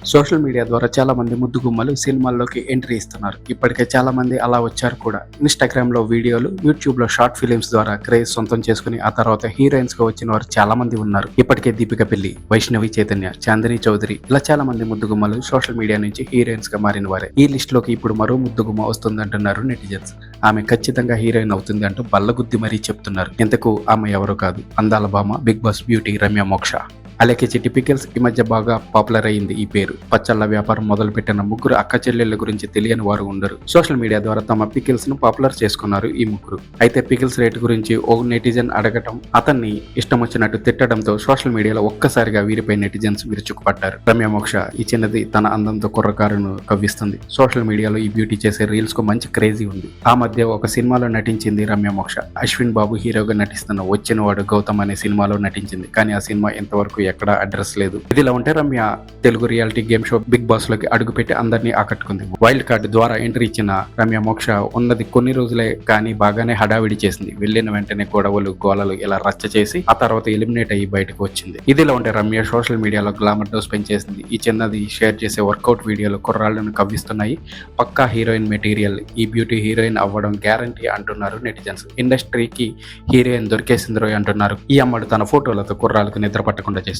Social media ద్వారా చాలా మంది ముద్దు గుమ్మలు సినిమాల్లోకి ఎంట్రీ ఇస్తున్నారు. ఇప్పటికే చాలా మంది అలా వచ్చారు కూడా. ఇన్‌స్టాగ్రామ్ లో వీడియోలు, యూట్యూబ్ లో షార్ట్ ఫిలిమ్స్ ద్వారా క్రేజ్ సొంతం చేసుకుని ఆ తర్వాత హీరోయిన్స్ గా వచ్చిన వారు చాలా మంది ఉన్నారు. ఇప్పటికే దీపిక పెళ్లి, వైష్ణవి చైతన్య, చాందిని చౌదరి ఇలా చాలా మంది ముద్దు గుమ్మలు సోషల్ మీడియా నుంచి హీరోయిన్స్ గా మారిన వారే. ఈ లిస్ట్ లోకి ఇప్పుడు మరో ముద్దు గుమ్మ వస్తుందంటున్నారు నెటిజన్స్. ఆమె ఖచ్చితంగా హీరోయిన్ అవుతుంది అంటూ బల్లగుద్ది మరీ చెప్తున్నారు. ఇంతకు ఆమె ఎవరో కాదు, అందాల భామ, బిగ్ బాస్ బ్యూటీ రమ్య మోక్ష. అలాగే చిట్టి పికిల్స్ ఈ మధ్య బాగా పాపులర్ అయింది ఈ పేరు. పచ్చళ్ళ వ్యాపారం మొదలుపెట్టిన ముగ్గురు అక్క చెల్లెళ్ళ గురించి తెలియని వారు ఉండరు. సోషల్ మీడియా ద్వారా తమ పికిల్స్ ను పాపులర్ చేసుకున్నారు ఈ ముగ్గురు. అయితే పికిల్స్ రేట్ గురించి ఓ నెటిజన్ అడగటం, అతన్ని ఇష్టం వచ్చినట్టు తిట్టడంతో సోషల్ మీడియాలో ఒక్కసారిగా వీరిపై నెటిజన్స్ విరుచుకుపడ్డారు. రమ్య మోక్ష ఈ చిన్నది తన అందంతో కుర్రకారును కవ్విస్తుంది. సోషల్ మీడియాలో ఈ బ్యూటీ చేసే రీల్స్ కు మంచి క్రేజీ ఉంది. ఆ మధ్య ఒక సినిమాలో నటించింది రమ్య మోక్ష. అశ్విన్ బాబు హీరోగా నటిస్తున్న వచ్చినవాడు గౌతమ్ అనే సినిమాలో నటించింది. కానీ ఆ సినిమా ఇంతవరకు ఎక్కడ అడ్రస్ లేదు. ఇదిలా ఉంటే Ramya Telugu reality game show Bigg Boss లోకి అడుగుపెట్టి అందరినీ ఆకట్టుకుంది. వైల్డ్ కార్డ్ ద్వారా ఎంట్రీ ఇచ్చిన రమ్య మోక్ష ఉన్నది కొన్ని రోజులే కానీ బాగానే హడావిడి చేసింది. వెళ్ళిన వెంటనే గొడవలు గోలలు ఇలా రచ్చ చేసి ఆ తర్వాత ఎలిమినేట్ అయ్యి బయటకు వచ్చింది. ఇదిలా ఉంటే రమ్య సోషల్ మీడియాలో గ్లామర్ డోస్ పెంచేసింది. ఈ చిన్నది షేర్ చేసే వర్కౌట్ వీడియోలు కుర్రాళ్లను కవ్విస్తున్నాయి. పక్కా హీరోయిన్ మెటీరియల్. ఈ బ్యూటీ హీరోయిన్ అవ్వడం గ్యారంటీ అంటున్నారు నెటిజన్స్. ఇండస్ట్రీకి హీరోయిన్ దొరికేసిందిరోయ్ అంటున్నారు. ఈ అమ్మడు తన ఫోటోలతో కుర్రాలకు నిద్ర పట్టకుండా చేస్తుంది.